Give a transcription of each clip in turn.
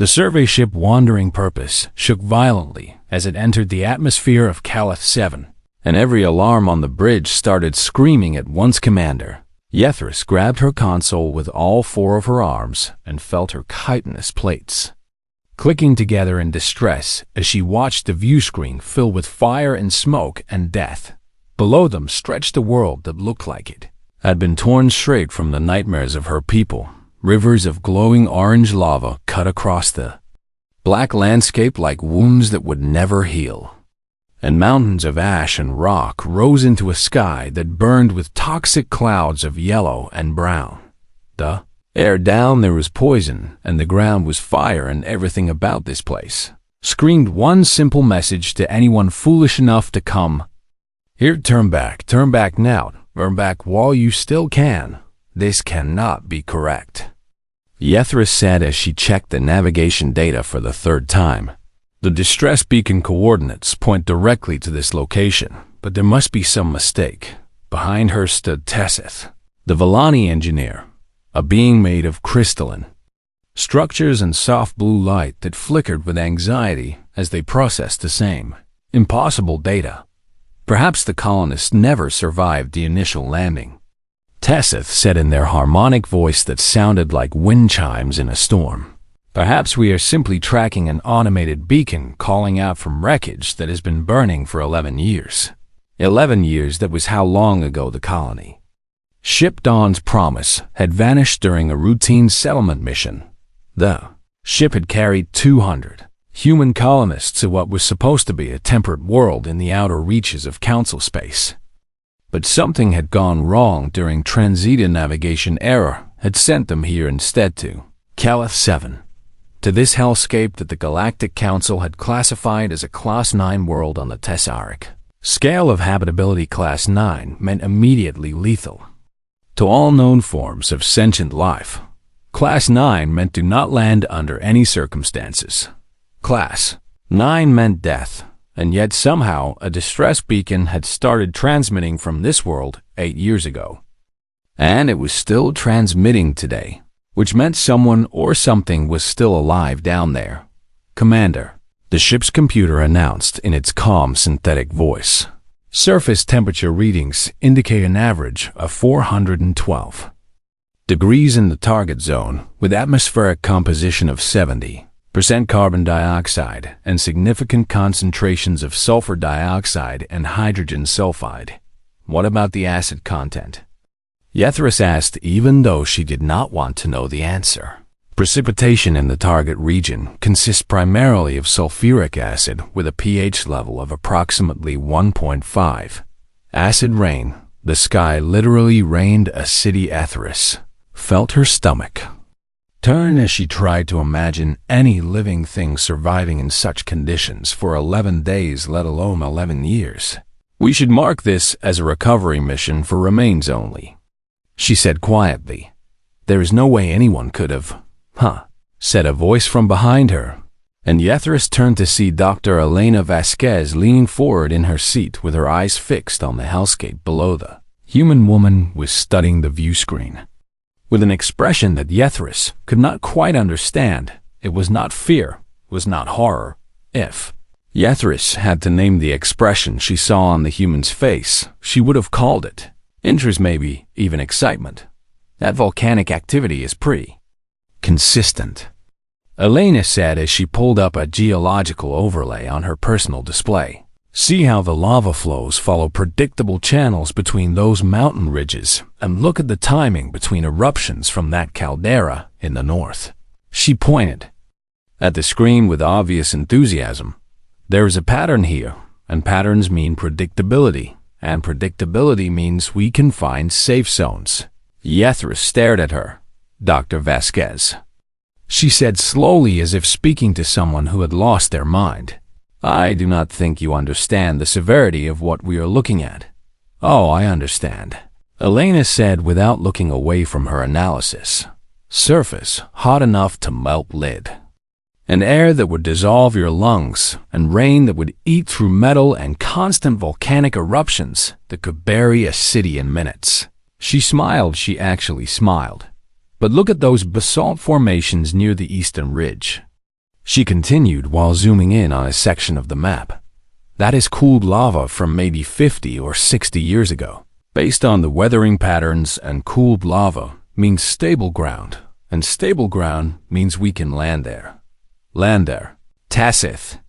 The survey ship Wandering Purpose shook violently as it entered the atmosphere of Calath 7, and every alarm on the bridge started screaming at once. Commander Yethris grabbed her console with all four of her arms and felt her chitinous plates clicking together in distress as she watched the view screen fill with fire and smoke and death. Below them stretched a world that looked like it had been torn straight from the nightmares of her people. Rivers of glowing orange lava cut across the black landscape like wounds that would never heal, and mountains of ash and rock rose into a sky that burned with toxic clouds of yellow and brown. The air down there was poison, and the ground was fire, and everything about this place screamed one simple message to anyone foolish enough to come here: turn back now, turn back while you still can. This cannot be correct, Yethris said as she checked the navigation data for the third time. The distress beacon coordinates point directly to this location, but there must be some mistake. Behind her stood Tesseth, the Villani engineer, a being made of crystalline structures and soft blue light that flickered with anxiety as they processed the same impossible data. Perhaps the colonists never survived the initial landing, Tesseth said in their harmonic voice that sounded like wind chimes in a storm. Perhaps we are simply tracking an automated beacon calling out from wreckage that has been burning for 11 years. 11 years, that was how long ago the colony ship Dawn's Promise had vanished during a routine settlement mission. The ship had carried 200 human colonists to what was supposed to be a temperate world in the outer reaches of Council space. But something had gone wrong during Transita navigation error had sent them here instead to Calath 7, to this hellscape that the Galactic Council had classified as a Class 9 world on the Tessaric scale of habitability. Class 9 meant immediately lethal to all known forms of sentient life. Class 9 meant do not land under any circumstances. Class 9 meant death. And yet somehow a distress beacon had started transmitting from this world 8 years ago. And it was still transmitting today, which meant someone or something was still alive down there. Commander, the ship's computer announced in its calm synthetic voice. Surface temperature readings indicate an average of 412 degrees in the target zone, with atmospheric composition of 70% carbon dioxide and significant concentrations of sulfur dioxide and hydrogen sulfide. What about the acid content? Yethris asked, even though she did not want to know the answer. Precipitation in the target region consists primarily of sulfuric acid with a pH level of approximately 1.5. Acid rain. The sky literally rained a city. Yethris felt her stomach turn as she tried to imagine any living thing surviving in such conditions for 11 days, let alone 11 years. We should mark this as a recovery mission for remains only, she said quietly. There is no way anyone could have, said a voice from behind her, and Yethris turned to see Dr. Elena Vasquez leaning forward in her seat with her eyes fixed on the hellscape below. The human woman was studying the view screen with an expression that Yethris could not quite understand. It was not fear, it was not horror. If Yethris had to name the expression she saw on the human's face, she would have called it interest, maybe even excitement. That volcanic activity is pretty consistent, Elena said as she pulled up a geological overlay on her personal display. See how the lava flows follow predictable channels between those mountain ridges, and look at the timing between eruptions from that caldera in the north. She pointed at the screen with obvious enthusiasm. There is a pattern here, and patterns mean predictability, and predictability means we can find safe zones. Yethris stared at her. Dr. Vasquez, she said slowly as if speaking to someone who had lost their mind. I do not think you understand the severity of what we are looking at. Oh, I understand, Elena said without looking away from her analysis. Surface hot enough to melt lead, and air that would dissolve your lungs, and rain that would eat through metal, and constant volcanic eruptions that could bury a city in minutes. She smiled, she actually smiled. But look at those basalt formations near the eastern ridge. She continued while zooming in on a section of the map. That is cooled lava from maybe 50 or 60 years ago. Based on the weathering patterns, and cooled lava means stable ground, and stable ground means we can land there. Land there. Tacith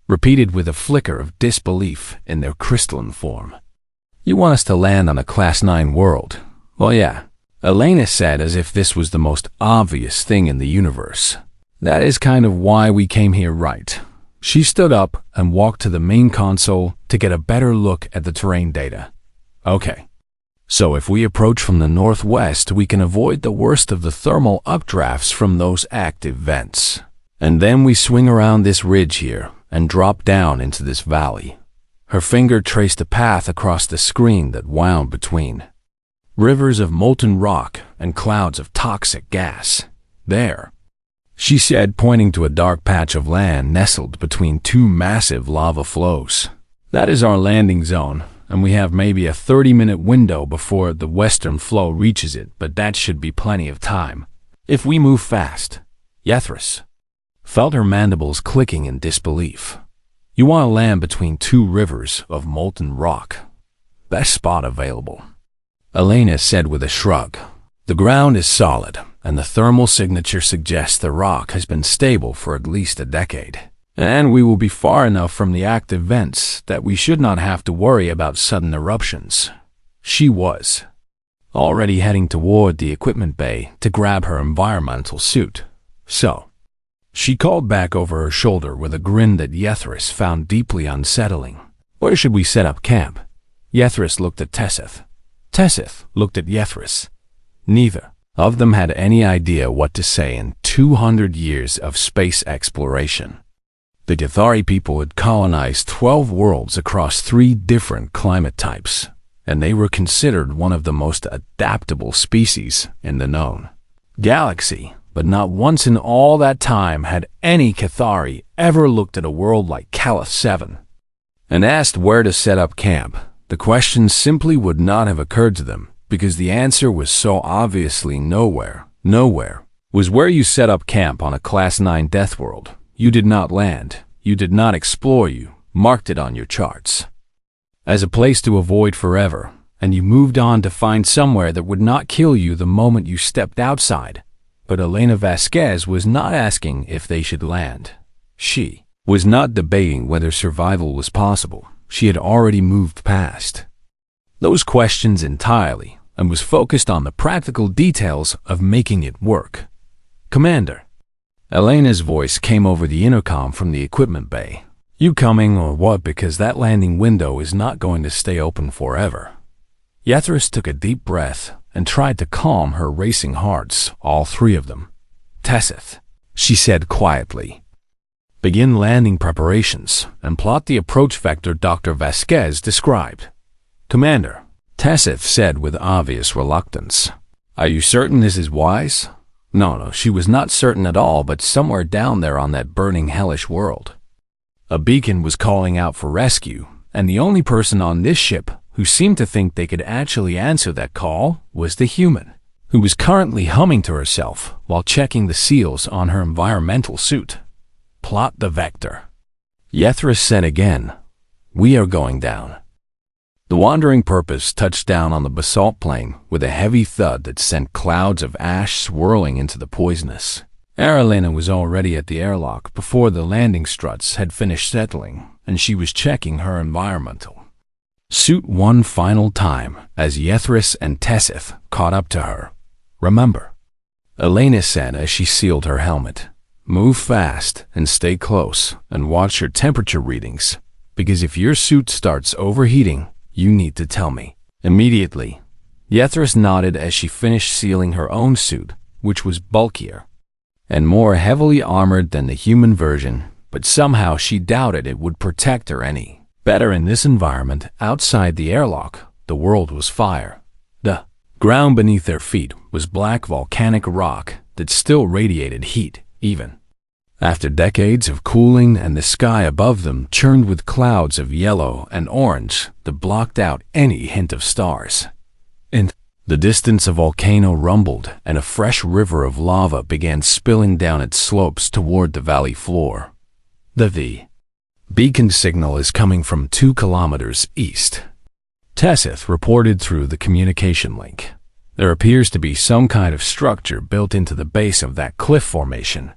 repeated with a flicker of disbelief in their crystalline form. You want us to land on a Class 9 world? Well, yeah, Elena said as if this was the most obvious thing in the universe. That is kind of why we came here, right? She stood up and walked to the main console to get a better look at the terrain data. Okay. So if we approach from the northwest, we can avoid the worst of the thermal updrafts from those active vents. And then we swing around this ridge here and drop down into this valley. Her finger traced a path across the screen that wound between rivers of molten rock and clouds of toxic gas. There, she said, pointing to a dark patch of land nestled between two massive lava flows. That is our landing zone, and we have maybe a 30-minute window before the western flow reaches it, but that should be plenty of time if we move fast. Yethris felt her mandibles clicking in disbelief. You want to land between two rivers of molten rock. Best spot available, Elena said with a shrug. The ground is solid, and the thermal signature suggests the rock has been stable for at least a decade. And we will be far enough from the active vents that we should not have to worry about sudden eruptions. She was already heading toward the equipment bay to grab her environmental suit. So, she called back over her shoulder with a grin that Yethris found deeply unsettling. Where should we set up camp? Yethris looked at Tessith. Tessith looked at Yethris. Neither of them had any idea what to say in 200 years of space exploration. The Githari people had colonized 12 worlds across 3 different climate types, and they were considered one of the most adaptable species in the known galaxy. But not once in all that time had any Githari ever looked at a world like Calith 7 and asked where to set up camp. The question simply would not have occurred to them, because the answer was so obviously nowhere. Nowhere was where you set up camp on a Class 9 death world. You did not land. You did not explore. You marked it on your charts as a place to avoid forever, and you moved on to find somewhere that would not kill you the moment you stepped outside. But Elena Vasquez was not asking if they should land. She was not debating whether survival was possible. She had already moved past those questions entirely and was focused on the practical details of making it work. Commander, Elena's voice came over the intercom from the equipment bay. You coming or what? Because that landing window is not going to stay open forever. Yethris took a deep breath and tried to calm her racing hearts, all 3 of them. Tessith, she said quietly, begin landing preparations and plot the approach vector Dr. Vasquez described. Commander, Tessith said with obvious reluctance. Are you certain this is wise? No, she was not certain at all, but somewhere down there on that burning hellish world, a beacon was calling out for rescue, and the only person on this ship who seemed to think they could actually answer that call was the human, who was currently humming to herself while checking the seals on her environmental suit. Plot the vector, Yethris said again. We are going down. The wandering purpose touched down on the basalt plain with a heavy thud that sent clouds of ash swirling into the poisonous. Elena was already at the airlock before the landing struts had finished settling, and she was checking her environmental suit one final time as Yethris and Tessith caught up to her. Remember, Elena said as she sealed her helmet, move fast and stay close and watch your temperature readings, because if your suit starts overheating, you need to tell me immediately. Yethris nodded as she finished sealing her own suit, which was bulkier and more heavily armored than the human version, but somehow she doubted it would protect her any better in this environment. Outside the airlock, the world was fire. The ground beneath their feet was black volcanic rock that still radiated heat, even after decades of cooling, and the sky above them churned with clouds of yellow and orange that blocked out any hint of stars. In The distance a volcano rumbled, and a fresh river of lava began spilling down its slopes toward the valley floor. The beacon signal is coming from 2 kilometers east, Tessith reported through the communication link. There appears to be some kind of structure built into the base of that cliff formation.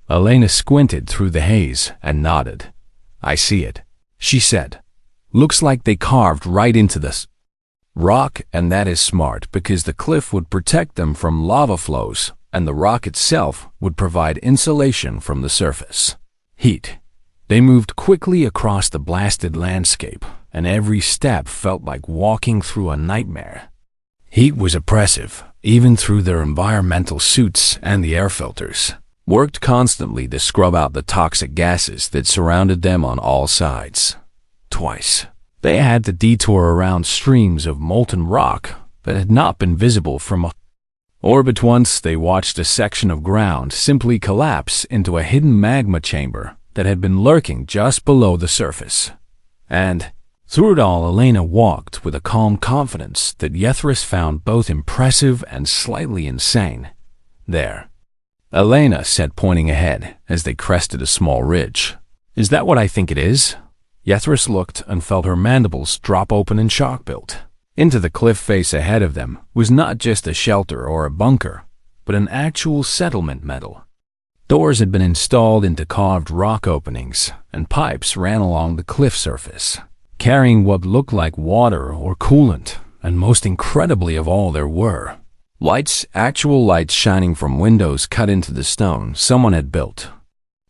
Elena squinted through the haze and nodded. I see it, she said. Looks like they carved right into this rock, and that is smart because the cliff would protect them from lava flows, and the rock itself would provide insulation from the surface heat. They moved quickly across the blasted landscape, and every step felt like walking through a nightmare. Heat was oppressive, even through their environmental suits, and the air filters worked constantly to scrub out the toxic gases that surrounded them on all sides. Twice, they had to detour around streams of molten rock that had not been visible from orbit. Once they watched a section of ground simply collapse into a hidden magma chamber that had been lurking just below the surface. And through it all, Elena walked with a calm confidence that Yethris found both impressive and slightly insane. There, Elena said, pointing ahead as they crested a small ridge. Is that what I think it is? Yethris looked and felt her mandibles drop open in shock. Built into the cliff face ahead of them was not just a shelter or a bunker, but an actual settlement metal. Doors had been installed into carved rock openings, and pipes ran along the cliff surface, carrying what looked like water or coolant, and most incredibly of all, there were lights, actual lights shining from windows cut into the stone someone had built.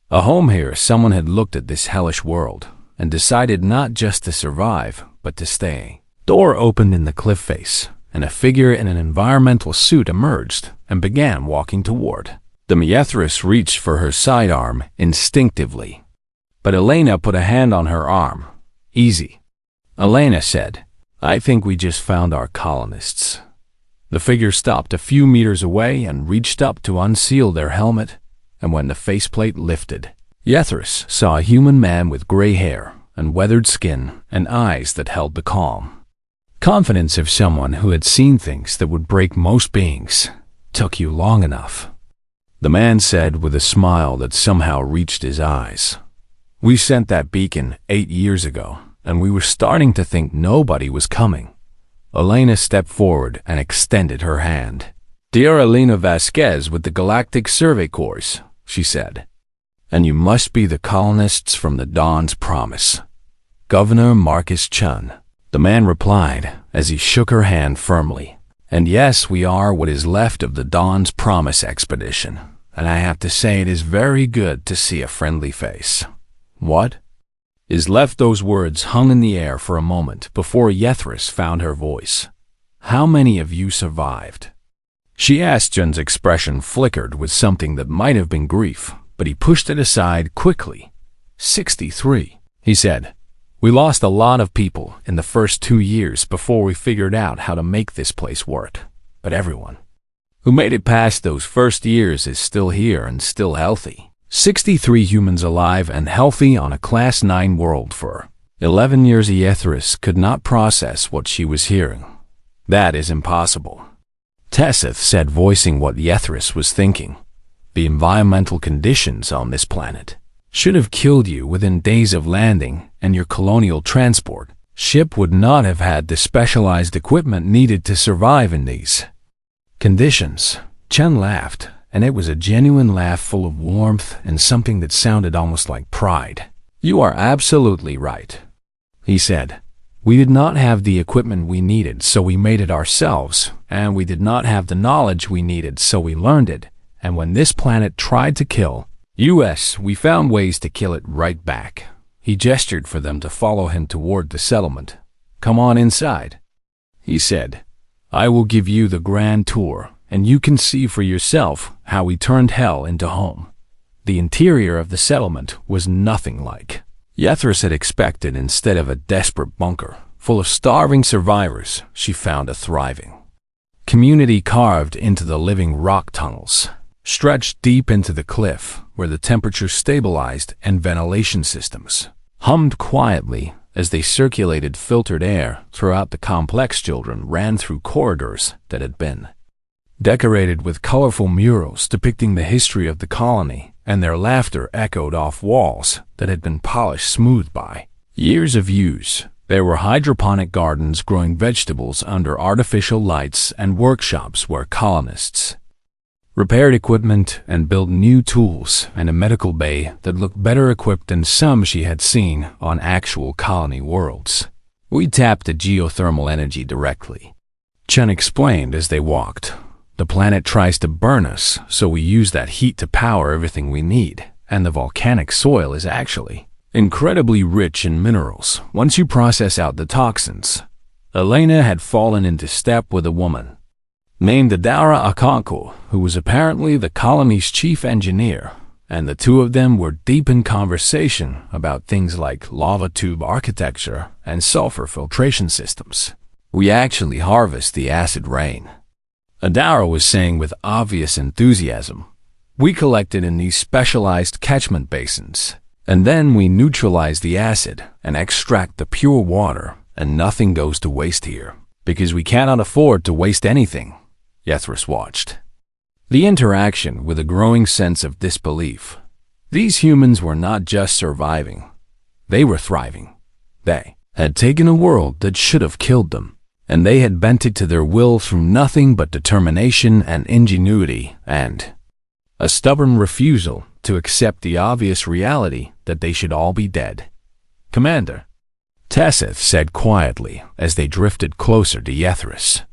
A home here. Someone had looked at this hellish world and decided not just to survive, but to stay. Door opened in the cliff face, and a figure in an environmental suit emerged and began walking toward them. Yethris reached for her sidearm instinctively, but Elena put a hand on her arm. Easy, Elena said. I think we just found our colonists. The figure stopped a few meters away and reached up to unseal their helmet, and when the faceplate lifted, Yethris saw a human man with gray hair and weathered skin and eyes that held the calm confidence of someone who had seen things that would break most beings. Took you long enough, the man said with a smile that somehow reached his eyes. We sent that beacon 8 years ago, and we were starting to think nobody was coming. Elena stepped forward and extended her hand. Dear Elena Vasquez with the Galactic Survey Corps, she said. And you must be the colonists from the Dawn's Promise. Governor Marcus Chun, the man replied as he shook her hand firmly. And yes, we are what is left of the Dawn's Promise expedition, and I have to say it is very good to see a friendly face. What is left? Those words hung in the air for a moment before Yethris found her voice. How many of you survived? She asked. Jun's expression flickered with something that might have been grief, but he pushed it aside quickly. 63, he said. We lost a lot of people in the first 2 years before we figured out how to make this place work. But everyone who made it past those first years is still here and still healthy. 63 humans alive and healthy on a Class 9 world for 11 years. Yethris could not process what she was hearing. That is impossible, Tessith said, voicing what Yethris was thinking. The environmental conditions on this planet should have killed you within days of landing, and your colonial transport ship would not have had the specialized equipment needed to survive in these conditions. Chen laughed, and it was a genuine laugh full of warmth and something that sounded almost like pride. You are absolutely right, he said. We did not have the equipment we needed, so we made it ourselves, and we did not have the knowledge we needed, so we learned it, and when this planet tried to kill us, we found ways to kill it right back. He gestured for them to follow him toward the settlement. Come on inside, he said. I will give you the grand tour, and you can see for yourself how we turned hell into home. The interior of the settlement was nothing like Yethris had expected. Instead of a desperate bunker full of starving survivors, she found a thriving community carved into the living rock tunnels, stretched deep into the cliff, where the temperature stabilized and ventilation systems hummed quietly As they circulated filtered air throughout the complex, children ran through corridors that had been decorated with colorful murals depicting the history of the colony, and their laughter echoed off walls that had been polished smooth by years of use. There were hydroponic gardens growing vegetables under artificial lights and workshops where colonists repaired equipment and built new tools, and a medical bay that looked better equipped than some she had seen on actual colony worlds. We tapped the geothermal energy directly, Chen explained as they walked. The planet tries to burn us, so we use that heat to power everything we need, and the volcanic soil is actually incredibly rich in minerals once you process out the toxins. Elena had fallen into step with a woman named Adara Akonko, who was apparently the colony's chief engineer, and the two of them were deep in conversation about things like lava tube architecture and sulfur filtration systems. We actually harvest the acid rain, Adara was saying with obvious enthusiasm. We collect it in these specialized catchment basins, and then we neutralize the acid and extract the pure water, and nothing goes to waste here, because we cannot afford to waste anything. Yethris watched the interaction with a growing sense of disbelief. These humans were not just surviving, they were thriving. They had taken a world that should have killed them, and they had bent it to their will through nothing but determination and ingenuity, and a stubborn refusal to accept the obvious reality that they should all be dead. "Commander," Tessith said quietly as they drifted closer to Yethris,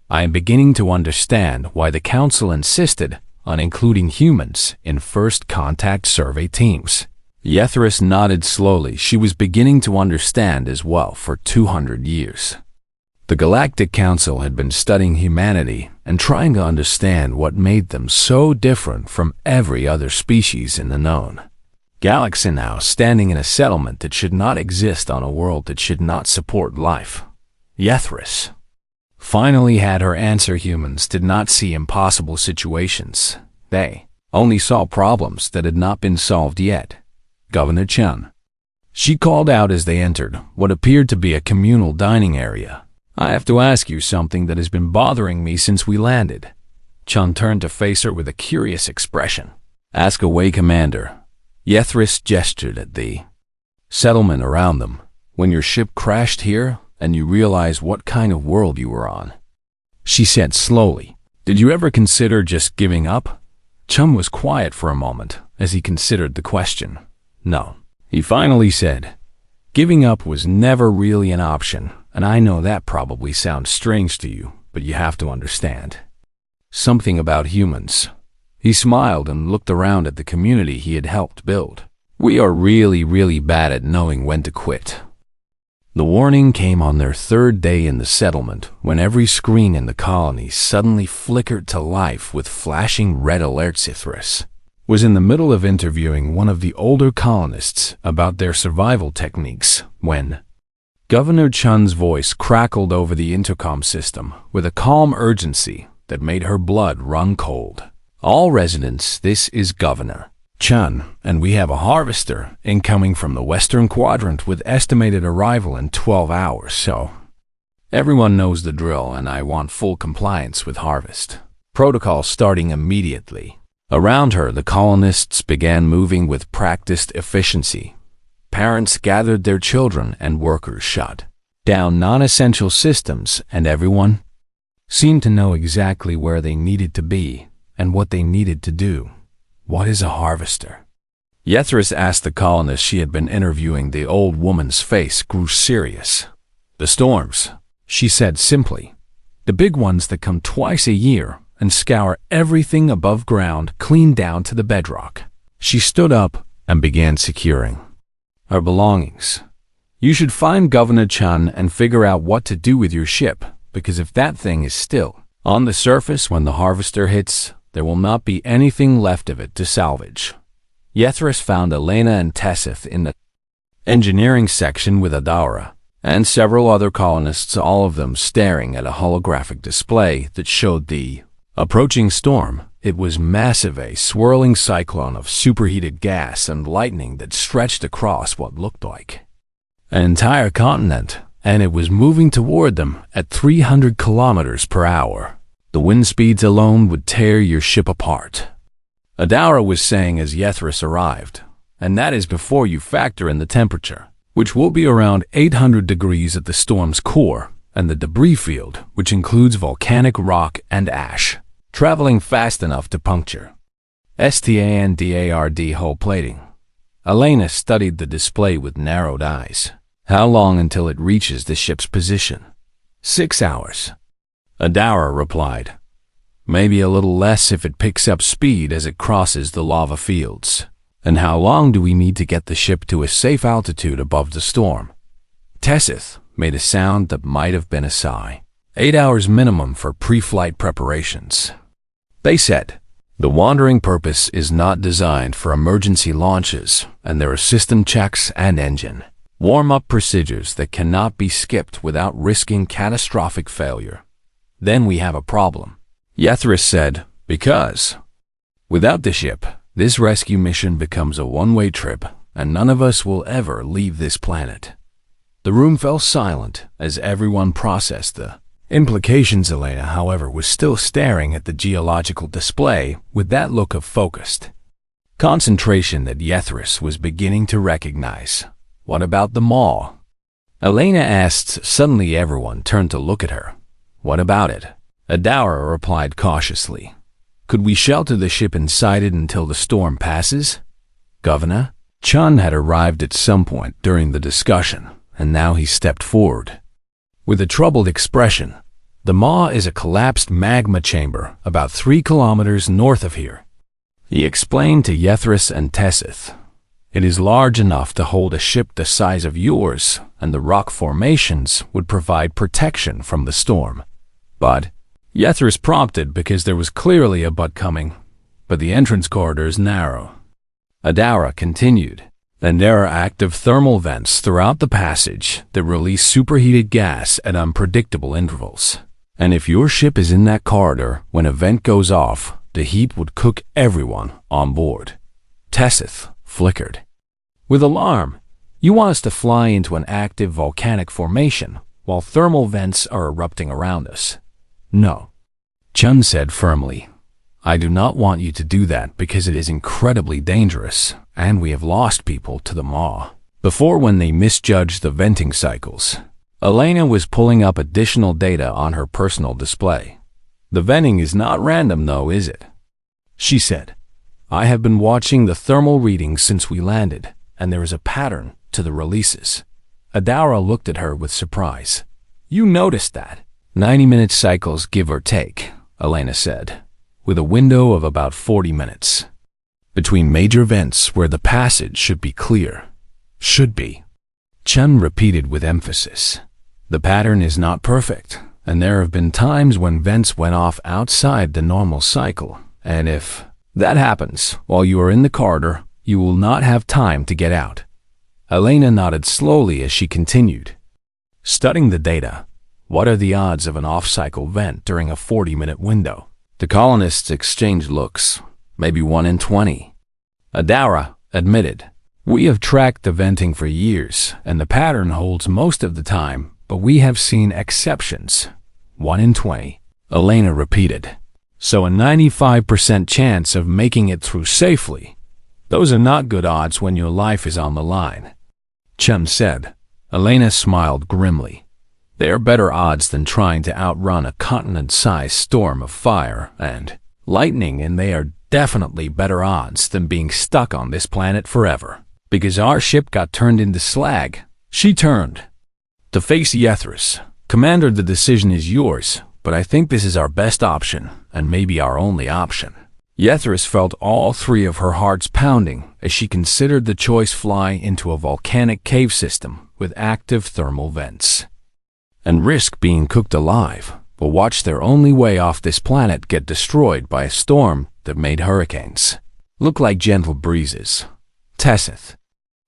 "I am beginning to understand why the Council insisted on including humans in first contact survey teams." Yethris nodded slowly. She was beginning to understand as well. For 200 years, the Galactic Council had been studying humanity and trying to understand what made them so different from every other species in the known galaxy, now standing in a settlement that should not exist on a world that should not support life. Yethris finally had her answer. Humans did not see impossible situations. They only saw problems that had not been solved yet. "Governor Chen," she called out as they entered what appeared to be a communal dining area. "I have to ask you something that has been bothering me since we landed." Chen turned to face her with a curious expression. "Ask away, Commander." Yethris gestured at the settlement around them. "When your ship crashed here, and you realize what kind of world you were on," she said slowly, "did you ever consider just giving up?" Chum was quiet for a moment as he considered the question. "No," he finally said. "Giving up was never really an option, and I know that probably sounds strange to you, but you have to understand something about humans." He smiled and looked around at the community he had helped build. "We are really bad at knowing when to quit." The warning came on their third day in the settlement, when every screen in the colony suddenly flickered to life with flashing red alerts. Yethris was in the middle of interviewing one of the older colonists about their survival techniques when Governor Chun's voice crackled over the intercom system with a calm urgency that made her blood run cold. "All residents, this is Governor Chun, and we have a harvester incoming from the western quadrant with estimated arrival in 12 hours, so everyone knows the drill, and I want full compliance with harvest protocol starting immediately." Around her, the colonists began moving with practiced efficiency. Parents gathered their children and workers shut down non-essential systems, and everyone seemed to know exactly where they needed to be and what they needed to do. "What is a harvester?" Yethris asked the colonist she had been interviewing. The old woman's face grew serious. "The storms," she said simply. "The big ones that come twice a year and scour everything above ground clean down to the bedrock." She stood up and began securing her belongings. "You should find Governor Chun and figure out what to do with your ship, because if that thing is still on the surface when the harvester hits, there will not be anything left of it to salvage." Yethris found Elena and Tessith in the engineering section with Adara and several other colonists, all of them staring at a holographic display that showed the approaching storm. It was massive, a swirling cyclone of superheated gas and lightning that stretched across what looked like An entire continent, and it was moving toward them at 300 kilometers per hour. The wind speeds alone would tear your ship apart. Adara was saying as Yethris arrived, and that is before you factor in the temperature, which will be around 800 degrees at the storm's core, and the debris field, which includes volcanic rock and ash, traveling fast enough to puncture standard hull plating. Elena studied the display with narrowed eyes. How long until it reaches the ship's position? 6 hours. Adara replied. Maybe a little less if it picks up speed as it crosses the lava fields. And how long do we need to get the ship to a safe altitude above the storm? Tessith made a sound that might have been a sigh. 8 hours minimum for pre-flight preparations. They said, the Wandering Purpose is not designed for emergency launches, and there are system checks and engine warm-up procedures that cannot be skipped without risking catastrophic failure. Then we have a problem. Yethris said, because without the ship, this rescue mission becomes a one-way trip, and none of us will ever leave this planet. The room fell silent as everyone processed the implications. Elena, however, was still staring at the geological display with that look of focused concentration that Yethris was beginning to recognize. What about the maw? Elena asked. Suddenly everyone turned to look at her. What about it? Adara replied cautiously. Could we shelter the ship inside it until the storm passes? Governor? Chun had arrived at some point during the discussion, and now he stepped forward. With a troubled expression, the maw is a collapsed magma chamber about 3 kilometers north of here. He explained to Yethris and Tessith. It is large enough to hold a ship the size of yours, and the rock formations would provide protection from the storm. But Yethris prompted because there was clearly a but coming, but the entrance corridor is narrow. Adara continued. And there are active thermal vents throughout the passage that release superheated gas at unpredictable intervals. And if your ship is in that corridor, when a vent goes off, the heat would cook everyone on board. Tessith flickered. With alarm, you want us to fly into an active volcanic formation while thermal vents are erupting around us? No. Chun said firmly. I do not want you to do that because it is incredibly dangerous, and we have lost people to the maw before when they misjudged the venting cycles. Elena was pulling up additional data on her personal display. The venting is not random though, is it? She said. I have been watching the thermal readings since we landed, and there is a pattern to the releases. Adara looked at her with surprise. You noticed that? 90-minute cycles give or take, Elena said, with a window of about 40 minutes. Between major vents where the passage should be clear. Should be. Chun repeated with emphasis. The pattern is not perfect, and there have been times when vents went off outside the normal cycle, and if that happens while you are in the corridor, you will not have time to get out. Elena nodded slowly as she continued. Studying the data, what are the odds of an off-cycle vent during a 40-minute window? The colonists exchanged looks, maybe 1 in 20. Adara admitted. We have tracked the venting for years, and the pattern holds most of the time, but we have seen exceptions. 1 in 20. Elena repeated. So a 95% chance of making it through safely. Those are not good odds when your life is on the line. Chun said. Elena smiled grimly. They are better odds than trying to outrun a continent-sized storm of fire and lightning, and they are definitely better odds than being stuck on this planet forever. Because our ship got turned into slag. She turned. To face Yethris. Commander, the decision is yours, but I think this is our best option, and maybe our only option. Yethris felt all 3 of her hearts pounding as she considered the choice: fly into a volcanic cave system with active thermal vents and risk being cooked alive, but watch their only way off this planet get destroyed by a storm that made hurricanes look like gentle breezes. Tessith.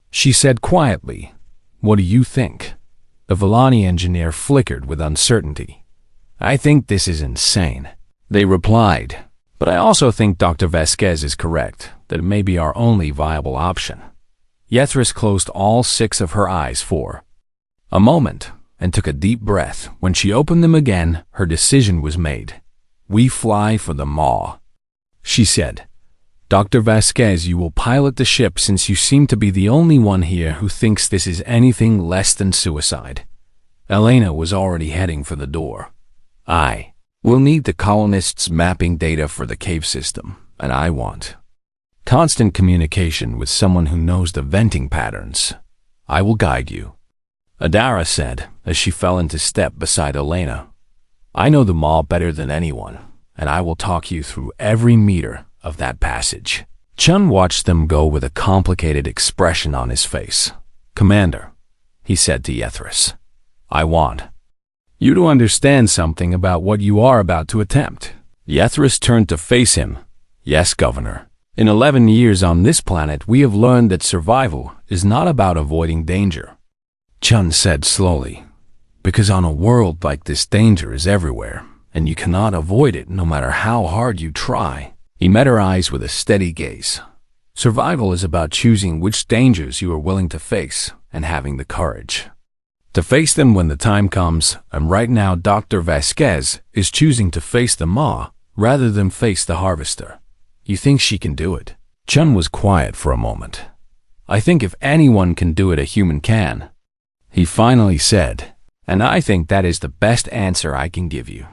She said quietly, what do you think? The Villani engineer flickered with uncertainty. I think this is insane. They replied, but I also think Dr. Vasquez is correct, that it may be our only viable option. Yethris closed all 6 of her eyes for a moment, and took a deep breath. When she opened them again, her decision was made. "We fly for the maw," she said. "Dr. Vasquez, you will pilot the ship since you seem to be the only one here who thinks this is anything less than suicide." Elena was already heading for the door. "I will need the colonists' mapping data for the cave system, and I want constant communication with someone who knows the venting patterns. I will guide you," Adara said as she fell into step beside Elena. "I know the maw better than anyone, and I will talk you through every meter of that passage." Chun watched them go with a complicated expression on his face. "Commander," he said to Yethris, "I want you to understand something about what you are about to attempt." Yethris turned to face him. "Yes, Governor. In 11 years on this planet, we have learned that survival is not about avoiding danger," Chun said slowly, "because on a world like this, danger is everywhere, and you cannot avoid it no matter how hard you try." He met her eyes with a steady gaze. "Survival is about choosing which dangers you are willing to face and having the courage to face them when the time comes, and right now Dr. Vasquez is choosing to face the maw rather than face the harvester. You think she can do it?" Chun was quiet for a moment. "I think if anyone can do it, a human can," he finally said, "and I think that is the best answer I can give you."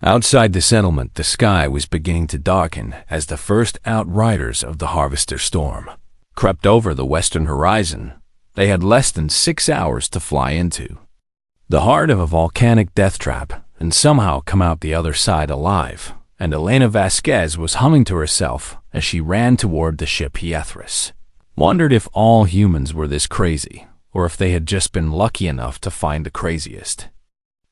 Outside the settlement, the sky was beginning to darken as the first outriders of the harvester storm crept over the western horizon. They had less than 6 hours to fly into the heart of a volcanic death trap and somehow come out the other side alive, and Elena Vasquez was humming to herself as she ran toward the ship. Yethris wondered if all humans were this crazy, or if they had just been lucky enough to find the craziest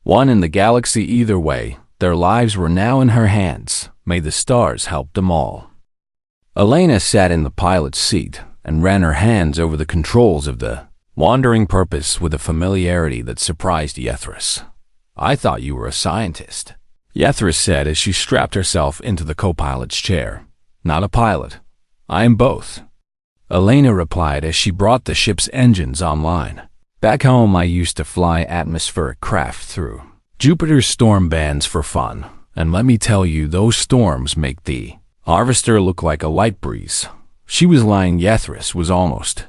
one in the galaxy. Either way, their lives were now in her hands. May the stars help them all. Elena sat in the pilot's seat and ran her hands over the controls of the wandering purpose with a familiarity that surprised Yethris. "I thought you were a scientist," Yethris said as she strapped herself into the co-pilot's chair. "Not a pilot. I am both," Elena replied as she brought the ship's engines online. "Back home, I used to fly atmospheric craft through Jupiter's storm bands for fun, and let me tell you, those storms make the harvester look like a light breeze." She was lying. Yethris was almost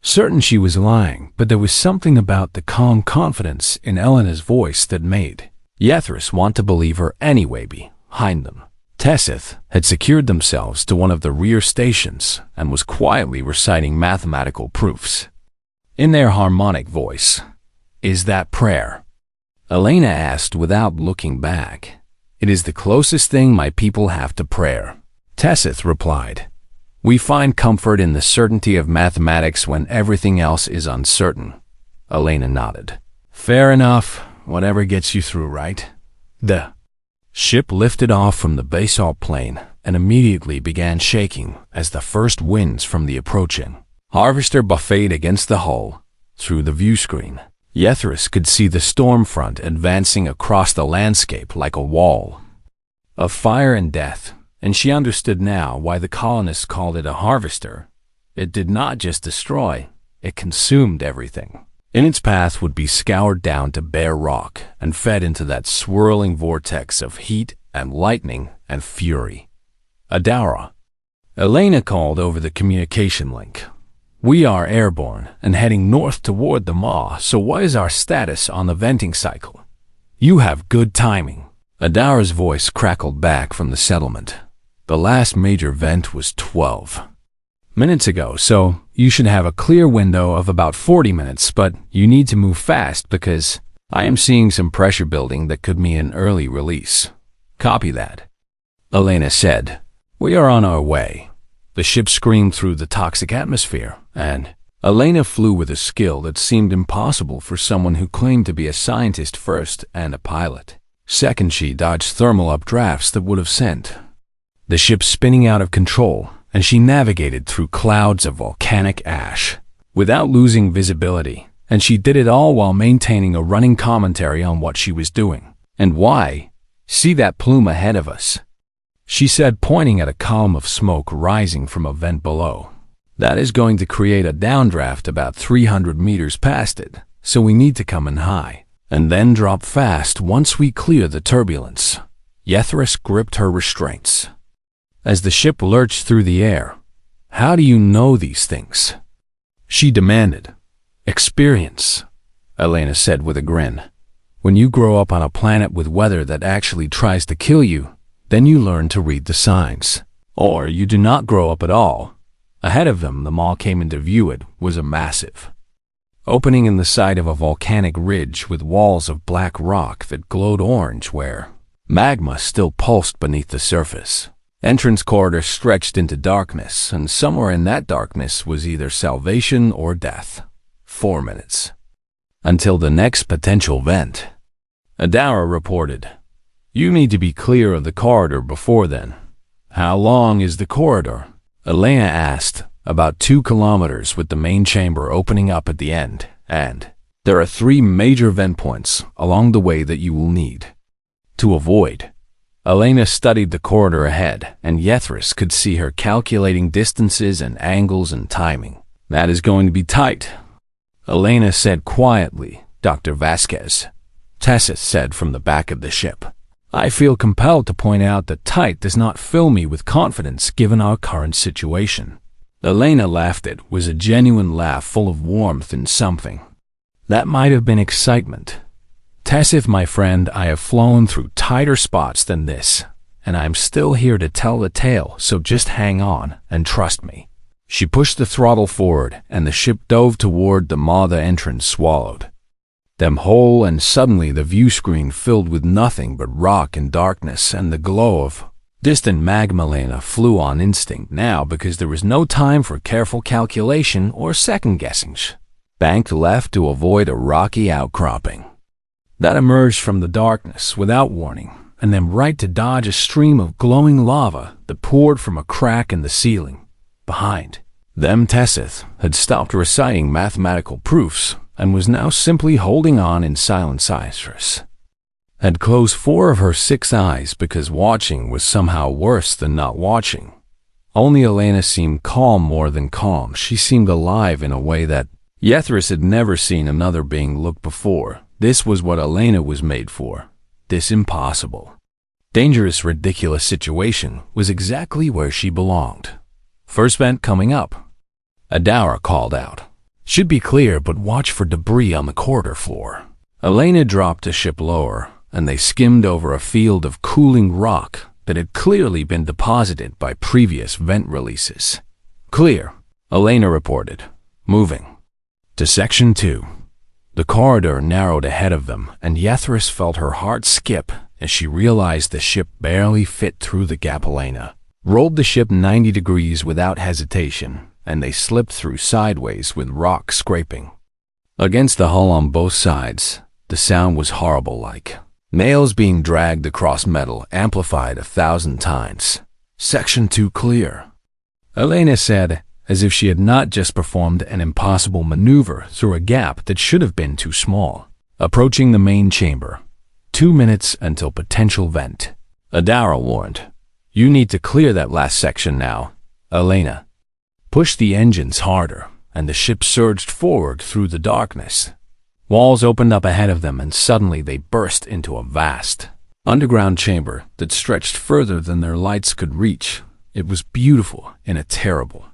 certain she was lying, but there was something about the calm confidence in Elena's voice that made Yethris want to believe her anyway. Behind them, Tessith had secured themselves to one of the rear stations and was quietly reciting mathematical proofs in their harmonic voice. "Is that prayer?" Elena asked without looking back. "It is the closest thing my people have to prayer," Tessith replied. "We find comfort in the certainty of mathematics when everything else is uncertain." Elena nodded. "Fair enough. Whatever gets you through, right?" The ship lifted off from the basalt plane and immediately began shaking as the first winds from the approaching harvester buffeted against the hull. Through the view screen, Yethris could see the storm front advancing across the landscape like a wall of fire and death, and she understood now why the colonists called it a harvester. It did not just destroy, it consumed everything in its path, would be scoured down to bare rock and fed into that swirling vortex of heat and lightning and fury. "Adara," Elena called over the communication link. "We are airborne and heading north toward the maw, so what is our status on the venting cycle?" "You have good timing," Adara's voice crackled back from the settlement. "The last major vent was 12 minutes ago, so you should have a clear window of about 40 minutes, but you need to move fast because I am seeing some pressure building that could mean an early release." "Copy that," Elena said. "We are on our way." The ship screamed through the toxic atmosphere, and Elena flew with a skill that seemed impossible for someone who claimed to be a scientist first and a pilot. Second, she dodged thermal updrafts that would have sent the ship spinning out of control, and she navigated through clouds of volcanic ash without losing visibility, and she did it all while maintaining a running commentary on what she was doing and why. "See that plume ahead of us?" she said, pointing at a column of smoke rising from a vent below. "That is going to create a downdraft about 300 meters past it, so we need to come in high, and then drop fast once we clear the turbulence. Yethris gripped her restraints. As the ship lurched through the air, "How do you know these things?" she demanded. "Experience," Elena said with a grin. "When you grow up on a planet with weather that actually tries to kill you, then you learn to read the signs. Or you do not grow up at all." Ahead of them, the mall came into view. It was a massive opening in the side of a volcanic ridge with walls of black rock that glowed orange where magma still pulsed beneath the surface. Entrance corridor stretched into darkness, and somewhere in that darkness was either salvation or death. 4 minutes. Until the next potential vent. Adara reported. "You need to be clear of the corridor before then." "How long is the corridor?" Elena asked. "About 2 kilometers, with the main chamber opening up at the end, and there are 3 major vent points along the way that you will need to avoid." Elena studied the corridor ahead, and Yethris could see her calculating distances and angles and timing. "That is going to be tight," Elena said quietly. "Dr. Vasquez," Tessa said from the back of the ship. "I feel compelled to point out that tight does not fill me with confidence given our current situation." Elena laughed. It was a genuine laugh full of warmth and something that might have been excitement. "Tessif, my friend, I have flown through tighter spots than this, and I'm still here to tell the tale, so just hang on and trust me." She pushed the throttle forward, and the ship dove toward the maw. The entrance swallowed them whole, and suddenly the view screen filled with nothing but rock and darkness and the glow of distant magma. Elena flew on instinct now because there was no time for careful calculation or second-guessing. Banked left to avoid a rocky outcropping that emerged from the darkness without warning, and then right to dodge a stream of glowing lava that poured from a crack in the ceiling. Behind them, Tessith had stopped reciting mathematical proofs and was now simply holding on in silence. Citrus had closed 4 of her 6 eyes because watching was somehow worse than not watching. Only Elena seemed calm, more than calm. She seemed alive in a way that Yethris had never seen another being look before. This was what Elena was made for. This impossible, dangerous, ridiculous situation was exactly where she belonged. "First vent coming up," Adara called out. "Should be clear, but watch for debris on the corridor floor." Elena dropped the ship lower, and they skimmed over a field of cooling rock that had clearly been deposited by previous vent releases. "Clear," Elena reported, moving to Section 2. The corridor narrowed ahead of them, and Yethris felt her heart skip as she realized the ship barely fit through the gap. Elena rolled the ship 90 degrees without hesitation, and they slipped through sideways with rock scraping against the hull on both sides. The sound was horrible, like nails being dragged across metal, amplified 1,000 times. "Section 2 clear," Elena said, as if she had not just performed an impossible maneuver through a gap that should have been too small. Approaching the main chamber. 2 minutes until potential vent. Adara warned. "You need to clear that last section now." Elena pushed the engines harder, and the ship surged forward through the darkness. Walls opened up ahead of them, and suddenly they burst into a vast underground chamber that stretched further than their lights could reach. It was beautiful in a terrible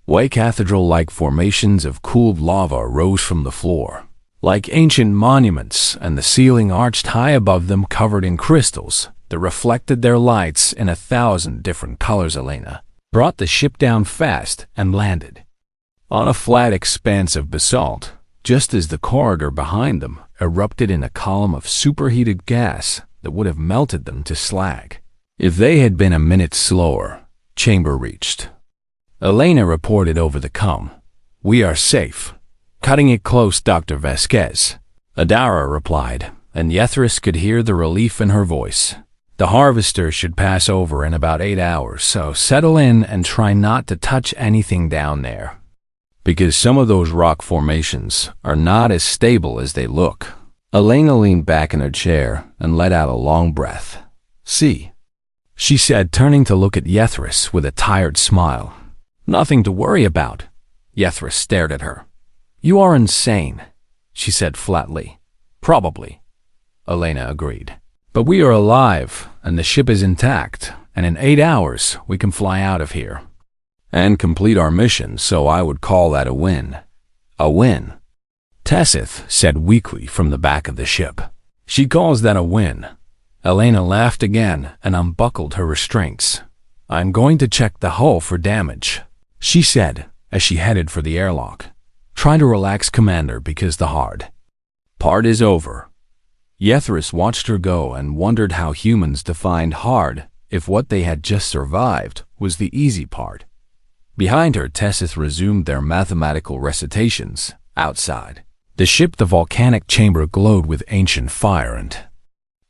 way. Cathedral-like formations of cooled lava rose from the floor, like ancient monuments, and the ceiling arched high above them, covered in crystals that reflected their lights in 1,000 different colors. Elena brought the ship down fast and landed on a flat expanse of basalt, just as the corridor behind them erupted in a column of superheated gas that would have melted them to slag if they had been a minute slower. Chamber reached. Elena reported over the comm. "We are safe." "Cutting it close, Dr. Vasquez," Adara replied, and Yethris could hear the relief in her voice. "The harvester should pass over in about 8 hours, so settle in and try not to touch anything down there, because some of those rock formations are not as stable as they look." Elena leaned back in her chair and let out a long breath. "See," she said, turning to look at Yethris with a tired smile. "Nothing to worry about." Yethris stared at her. "You are insane," she said flatly. Probably, Elena agreed. But we are alive, and the ship is intact, and in 8 hours we can fly out of here and complete our mission, so I would call that a win. A win, Tessith said weakly from the back of the ship. She calls that a win. Elena laughed again and unbuckled her restraints. I'm going to check the hull for damage, she said as she headed for the airlock. Try to relax, Commander, because the hard part is over. Yethris watched her go and wondered how humans defined hard if what they had just survived was the easy part. Behind her, Tessith resumed their mathematical recitations. Outside the ship, the volcanic chamber glowed with ancient fire, and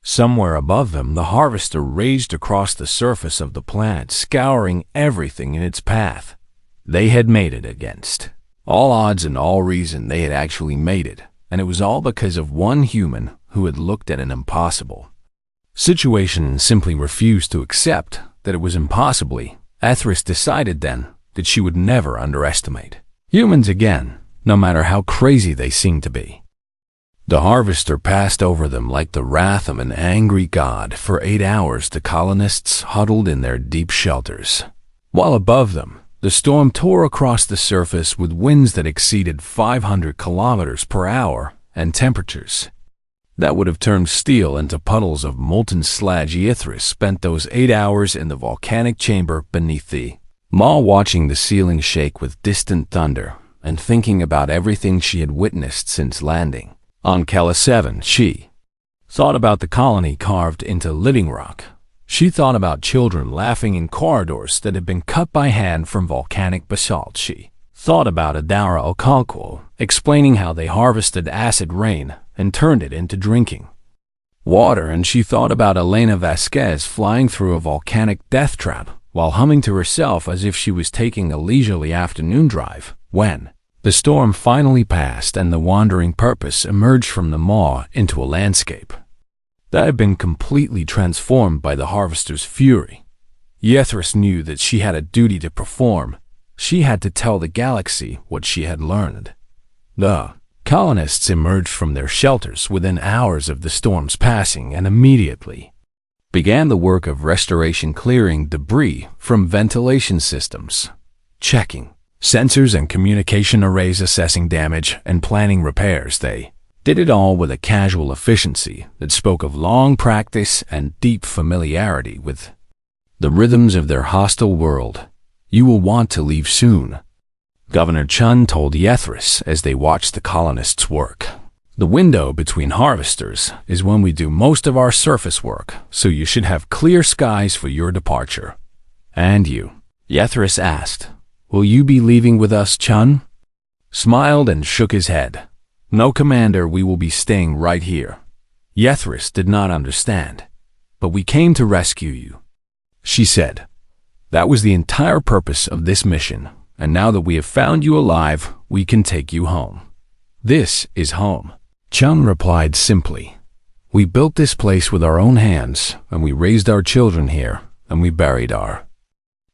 somewhere above them, the harvester raged across the surface of the planet, scouring everything in its path. They had made it against all odds and all reason. They had actually made it, and it was all because of one human who had looked at an impossible situation and simply refused to accept that it was impossibly. Ethris decided then that she would never underestimate humans again, no matter how crazy they seemed to be. The harvester passed over them like the wrath of an angry god. For 8 hours the colonists huddled in their deep shelters, while above them the storm tore across the surface with winds that exceeded 500 kilometers per hour and temperatures that would have turned steel into puddles of molten sludge. Yethris spent those 8 hours in the volcanic chamber beneath the Maw, watching the ceiling shake with distant thunder and thinking about everything she had witnessed since landing on Kella 7. She thought about the colony carved into living rock. She thought about children laughing in corridors that had been cut by hand from volcanic basalt. She thought about Adara Okalkul explaining how they harvested acid rain and turned it into drinking water, and she thought about Elena Vasquez flying through a volcanic death trap while humming to herself as if she was taking a leisurely afternoon drive. When the storm finally passed and the wandering purpose emerged from the maw into a landscape that had been completely transformed by the harvester's fury, Yethris knew that she had a duty to perform. She had to tell the galaxy what she had learned. The colonists emerged from their shelters within hours of the storm's passing and immediately began the work of restoration, clearing debris from ventilation systems, checking sensors and communication arrays, assessing damage, and planning repairs. They did it all with a casual efficiency that spoke of long practice and deep familiarity with the rhythms of their hostile world. You will want to leave soon, Governor Chun told Yethris as they watched the colonists work. The window between harvesters is when we do most of our surface work, so you should have clear skies for your departure. And you? Yethris asked. Will you be leaving with us? Chun smiled and shook his head. No, Commander, we will be staying right here. Yethris did not understand. But we came to rescue you, she said. That was the entire purpose of this mission, and now that we have found you alive, we can take you home. This is home, Chun replied simply. We built this place with our own hands, and we raised our children here, and we buried our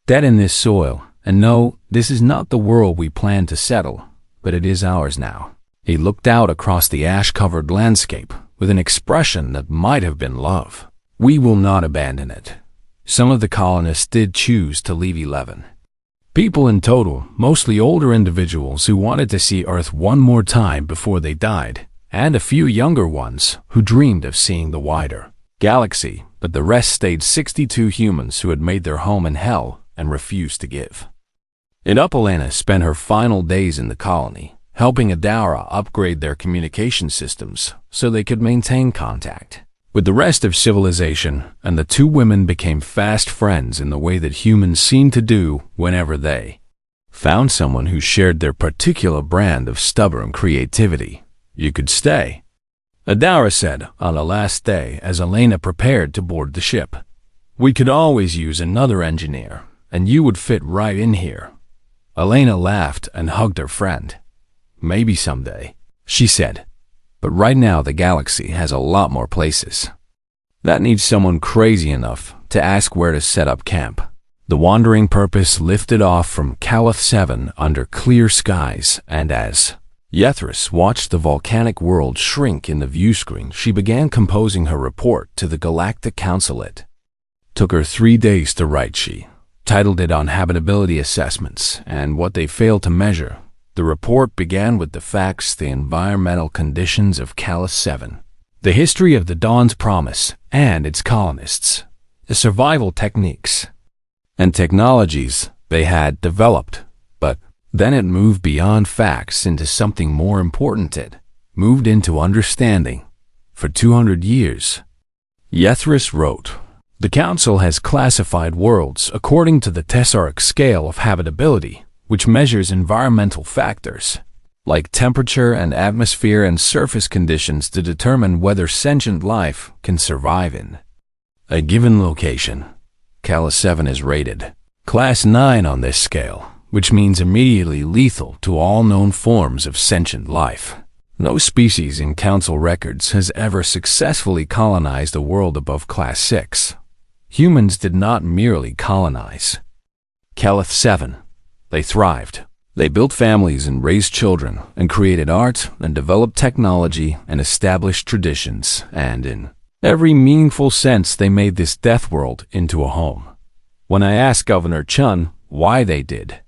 dead in this soil. And no, this is not the world we planned to settle, but it is ours now. He looked out across the ash-covered landscape with an expression that might have been love. We will not abandon it. Some of the colonists did choose to leave 11 people in total, mostly older individuals who wanted to see Earth one more time before they died, and a few younger ones who dreamed of seeing the wider galaxy, but the rest stayed 62 humans who had made their home in hell and refused to give it up. Elena spent her final days in the colony, helping Adara upgrade their communication systems so they could maintain contact with the rest of civilization, and the two women became fast friends in the way that humans seemed to do whenever they found someone who shared their particular brand of stubborn creativity. You could stay, Adara said on the last day as Elena prepared to board the ship. We could always use another engineer, and you would fit right in here. Elena laughed and hugged her friend. Maybe someday, she said. But right now the galaxy has a lot more places that need someone crazy enough to ask where to set up camp. The wandering purpose lifted off from Calath 7 under clear skies, and as Yethris watched the volcanic world shrink in the view screen. She began composing her report to the Galactic Council. It took her 3 days to write. She titled it on habitability assessments and what they failed to measure. The report began with the facts, the environmental conditions of Callus 7, the history of the Dawn's Promise and its colonists, the survival techniques and technologies they had developed. But then it moved beyond facts into something more important. It moved into understanding. For 200 years, Yethris wrote, the Council has classified worlds according to the tessaric scale of habitability, which measures environmental factors, like temperature and atmosphere and surface conditions to determine whether sentient life can survive in a given location. Callus 7 is rated Class 9 on this scale, which means immediately lethal to all known forms of sentient life. No species in Council records has ever successfully colonized a world above Class 6. Humans did not merely colonize Callus 7. They thrived. They built families and raised children and created art and developed technology and established traditions, and in every meaningful sense they made this death world into a home. When I asked Governor Chun why they did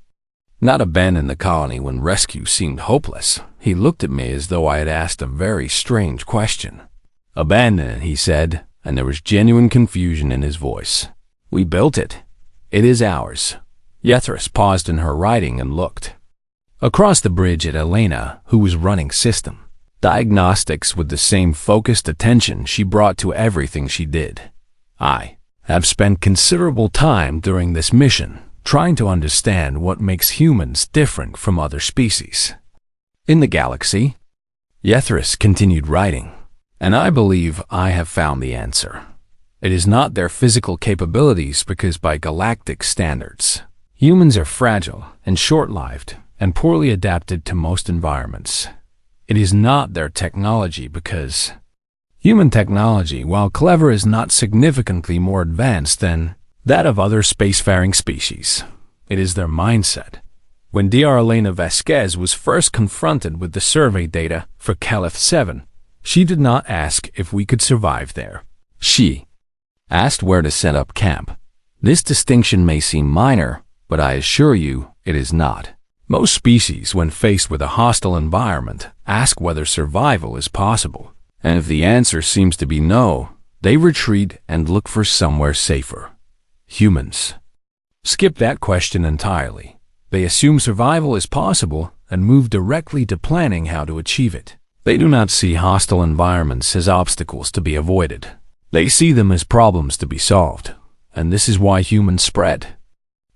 not abandon the colony when rescue seemed hopeless, he looked at me as though I had asked a very strange question. Abandon it, he said, and there was genuine confusion in his voice. We built it. It is ours. Yethris paused in her writing and looked across the bridge at Elena, who was running system diagnostics with the same focused attention she brought to everything she did. I have spent considerable time during this mission trying to understand what makes humans different from other species in the galaxy. Yethris continued writing, and I believe I have found the answer. It is not their physical capabilities, because by galactic standards, humans are fragile and short-lived and poorly adapted to most environments. It is not their technology, because human technology, while clever, is not significantly more advanced than that of other spacefaring species. It is their mindset. When Dr. Elena Vasquez was first confronted with the survey data for Callus 7, she did not ask if we could survive there. She asked where to set up camp. This distinction may seem minor, but I assure you it is not. Most species, when faced with a hostile environment, ask whether survival is possible. And if the answer seems to be no, they retreat and look for somewhere safer. Humans skip that question entirely. They assume survival is possible and move directly to planning how to achieve it. They do not see hostile environments as obstacles to be avoided. They see them as problems to be solved, and this is why humans spread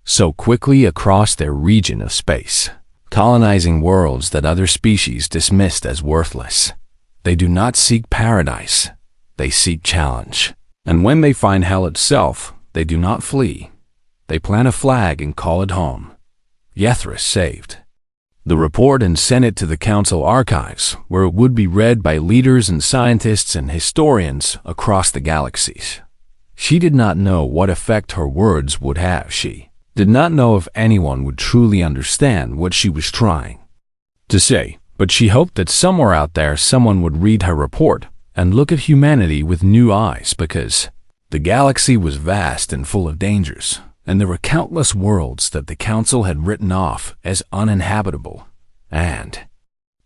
so quickly across their region of space, colonizing worlds that other species dismissed as worthless. They do not seek paradise, they seek challenge. And when they find hell itself, they do not flee. They plant a flag and call it home. Yethris saved the report and sent it to the Council archives, where it would be read by leaders and scientists and historians across the galaxies. She did not know what effect her words would have. She did not know if anyone would truly understand what she was trying to say, but she hoped that somewhere out there someone would read her report and look at humanity with new eyes, because the galaxy was vast and full of dangers, and there were countless worlds that the Council had written off as uninhabitable. And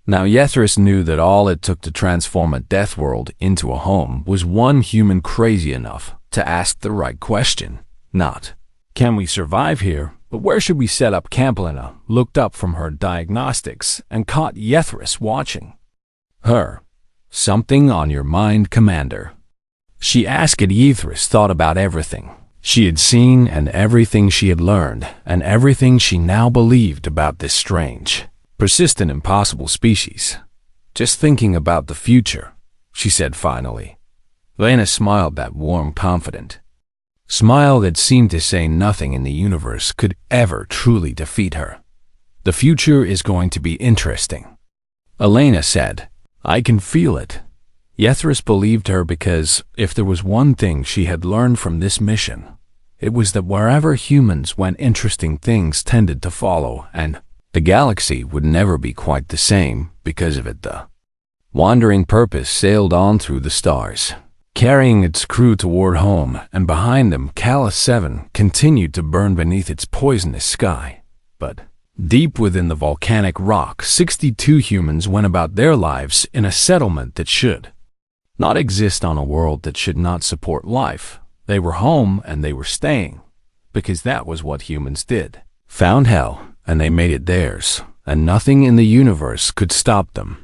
now Yethris knew that all it took to transform a death world into a home was one human crazy enough to ask the right question. Not, can we survive here, but where should we set up camp? Elena looked up from her diagnostics and caught Yethris watching her. Something on your mind, Commander? She asked. Yethris thought about everything she had seen and everything she had learned and everything she now believed about this strange, persistent, impossible species. Just thinking about the future, she said finally. Lena smiled, that warm, confident smile that seemed to say nothing in the universe could ever truly defeat her. The future is going to be interesting, Elena said. I can feel it. Yethris believed her, because if there was one thing she had learned from this mission, it was that wherever humans went, interesting things tended to follow, and the galaxy would never be quite the same because of it. The wandering purpose sailed on through the stars, carrying its crew toward home, and behind them, Calais 7 continued to burn beneath its poisonous sky. But deep within the volcanic rock, 62 humans went about their lives in a settlement that should not exist on a world that should not support life. They were home and they were staying, because that was what humans did. Found hell, and they made it theirs, and nothing in the universe could stop them.